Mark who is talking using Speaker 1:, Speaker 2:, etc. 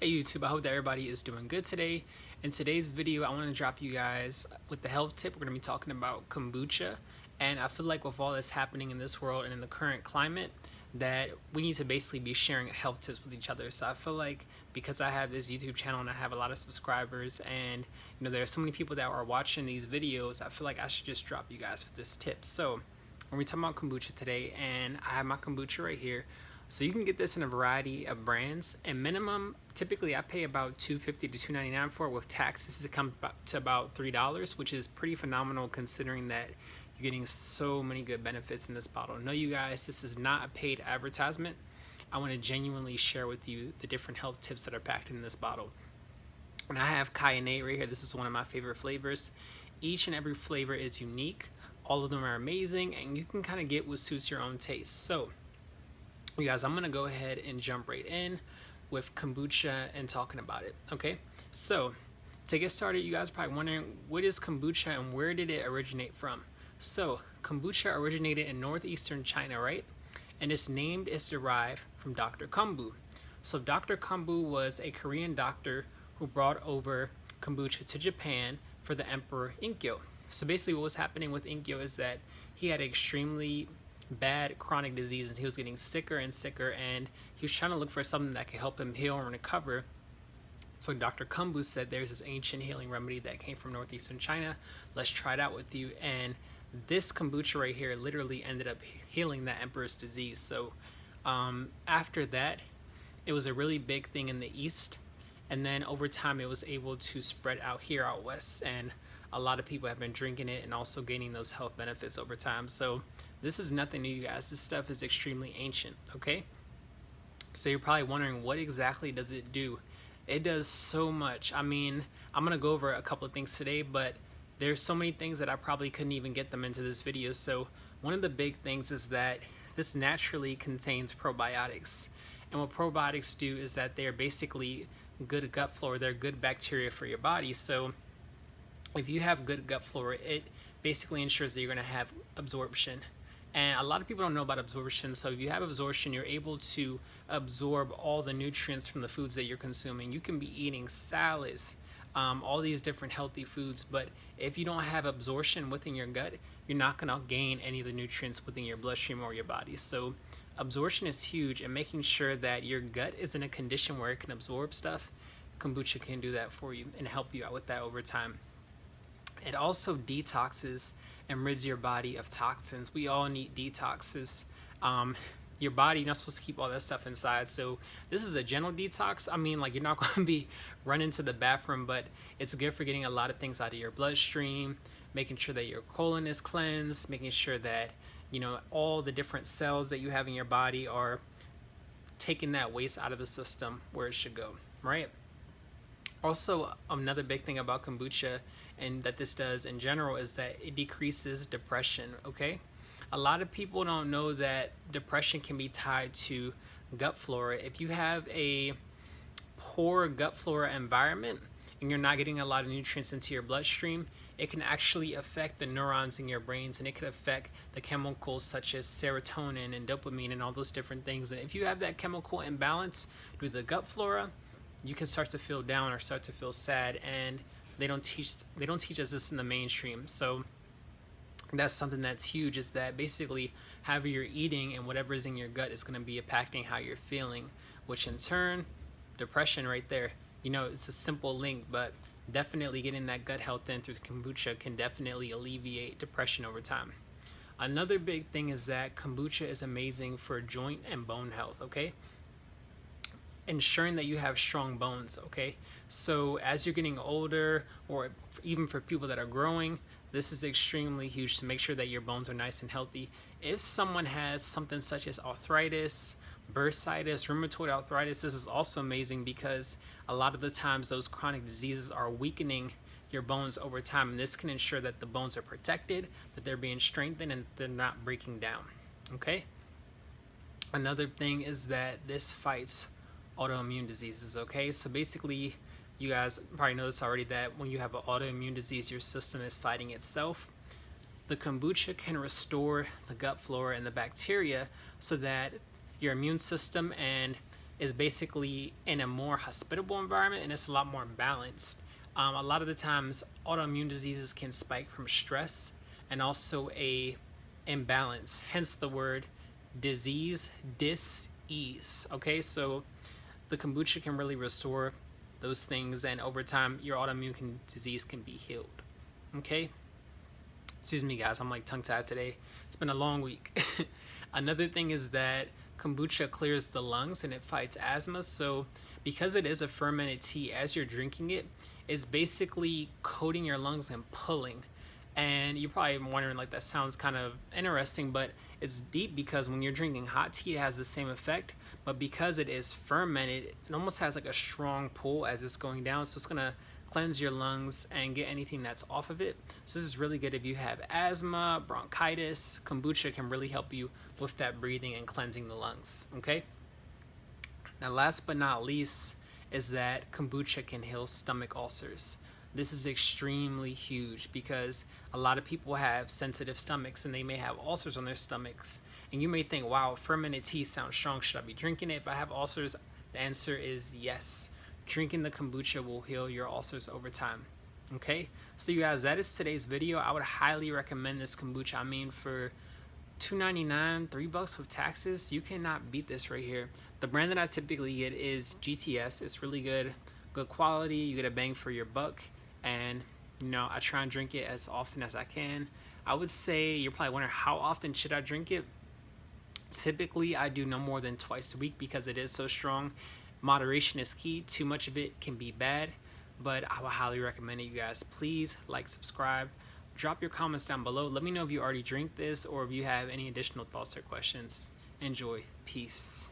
Speaker 1: Hey YouTube, I hope that everybody is doing good today. In today's video, I want to drop you guys with the health tip. We're going to be talking about kombucha. And I feel like with all that's happening in this world and in the current climate, that we need to basically be sharing health tips with each other. So I feel like because I have this YouTube channel and I have a lot of subscribers and there are so many people that are watching these videos, I feel like I should just drop you guys with this tip. So we're talking about kombucha today, and I have my kombucha right here. So you can get this in a variety of brands, and minimum, typically I pay about $2.50 to $2.99 for it. With taxes, it comes to about $3, which is pretty phenomenal considering that you're getting so many good benefits in this bottle. No, you guys, this is not a paid advertisement. I want to genuinely share with you the different health tips that are packed in this bottle. And I have cayenne right here. This is one of my favorite flavors. Each and every flavor is unique. All of them are amazing, and you can kind of get what suits your own taste. So you guys, I'm going to go ahead and jump right in with kombucha and talking about it, okay? So to get started, you guys are probably wondering, what is kombucha and where did it originate from? So kombucha originated in northeastern China, right? And its name is derived from Dr. Kombu. So Dr. Kombu was a Korean doctor who brought over kombucha to Japan for the Emperor Inkyo. So basically what was happening with Inkyo is that he had extremely bad chronic disease and he was getting sicker and sicker, and he was trying to look for something that could help him heal and recover. So Dr. Kombu said, there's this ancient healing remedy that came from northeastern China. Let's try it out with you. And this kombucha right here literally ended up healing that emperor's disease. So after that, it was a really big thing in the East. And then over time, it was able to spread out here out west. And a lot of people have been drinking it and also gaining those health benefits over time. So this is nothing new, you guys. This stuff is extremely ancient, okay? So you're probably wondering, what exactly does it do? It does so much. I mean, I'm gonna go over a couple of things today, but there's so many things that I probably couldn't even get them into this video. So one of the big things is that this naturally contains probiotics. And what probiotics do is that they're basically good gut flora. They're good bacteria for your body. So if you have good gut flora, it basically ensures that you're gonna have absorption. And a lot of people don't know about absorption. So if you have absorption, you're able to absorb all the nutrients from the foods that you're consuming. You can be eating salads, all these different healthy foods, but if you don't have absorption within your gut, you're not gonna gain any of the nutrients within your bloodstream or your body. So absorption is huge, and making sure that your gut is in a condition where it can absorb stuff, kombucha can do that for you and help you out with that over time. It also detoxes and rids your body of toxins. We all need detoxes. Your body, you're not supposed to keep all that stuff inside. So this is a general detox. I mean, like, you're not going to be running to the bathroom, but it's good for getting a lot of things out of your bloodstream, making sure that your colon is cleansed, making sure that, all the different cells that you have in your body are taking that waste out of the system where it should go, right? Also, another big thing about kombucha, and that this does in general, is that it decreases depression, okay? A lot of people don't know that depression can be tied to gut flora. If you have a poor gut flora environment and you're not getting a lot of nutrients into your bloodstream, it can actually affect the neurons in your brains, and it could affect the chemicals such as serotonin and dopamine and all those different things. And if you have that chemical imbalance through the gut flora, you can start to feel down or start to feel sad, and they don't teach us this in the mainstream. So that's something that's huge, is that basically however you're eating and whatever is in your gut is going to be impacting how you're feeling, which in turn, depression right there. It's a simple link, but definitely getting that gut health in through kombucha can definitely alleviate depression over time. Another big thing is that kombucha is amazing for joint and bone health, okay? Ensuring that you have strong bones, okay? So as you're getting older, or even for people that are growing, this is extremely huge to make sure that your bones are nice and healthy. If someone has something such as arthritis, bursitis, rheumatoid arthritis, this is also amazing, because a lot of the times those chronic diseases are weakening your bones over time, and this can ensure that the bones are protected, that they're being strengthened, and they're not breaking down, okay? Another thing is that this fights autoimmune diseases, okay? So basically, you guys probably know this already, that when you have an autoimmune disease, your system is fighting itself. The kombucha can restore the gut flora and the bacteria so that your immune system and is basically in a more hospitable environment and it's a lot more balanced. A lot of the times, autoimmune diseases can spike from stress and also a imbalance, hence the word disease dis-ease. Okay, so the kombucha can really restore those things, and over time, your autoimmune disease can be healed. Okay, excuse me, guys, I'm like tongue tied today. It's been a long week. Another thing is that kombucha clears the lungs and it fights asthma. So, because it is a fermented tea, as you're drinking it, it's basically coating your lungs and pulling. And you're probably wondering, like, that sounds kind of interesting, but it's deep because when you're drinking hot tea, it has the same effect. But because it is fermented, it almost has like a strong pull as it's going down. So it's going to cleanse your lungs and get anything that's off of it. So this is really good if you have asthma, bronchitis. Kombucha can really help you with that breathing and cleansing the lungs. Okay. Now, last but not least, is that kombucha can heal stomach ulcers. This is extremely huge because a lot of people have sensitive stomachs and they may have ulcers on their stomachs. And you may think, wow, fermented tea sounds strong. Should I be drinking it if I have ulcers? The answer is yes. Drinking the kombucha will heal your ulcers over time. Okay, so you guys, that is today's video. I would highly recommend this kombucha. I mean, for $2.99, $3 with taxes, you cannot beat this right here. The brand that I typically get is GTS. It's really good quality. You get a bang for your buck, and you know, I try and drink it as often as I can. I would say you're probably wondering, how often should I drink it? Typically, I do no more than twice a week because it is so strong. Moderation is key. Too much of it can be bad, but I would highly recommend it, you guys. Please like, subscribe, drop your comments down below. Let me know if you already drink this or if you have any additional thoughts or questions. Enjoy. Peace.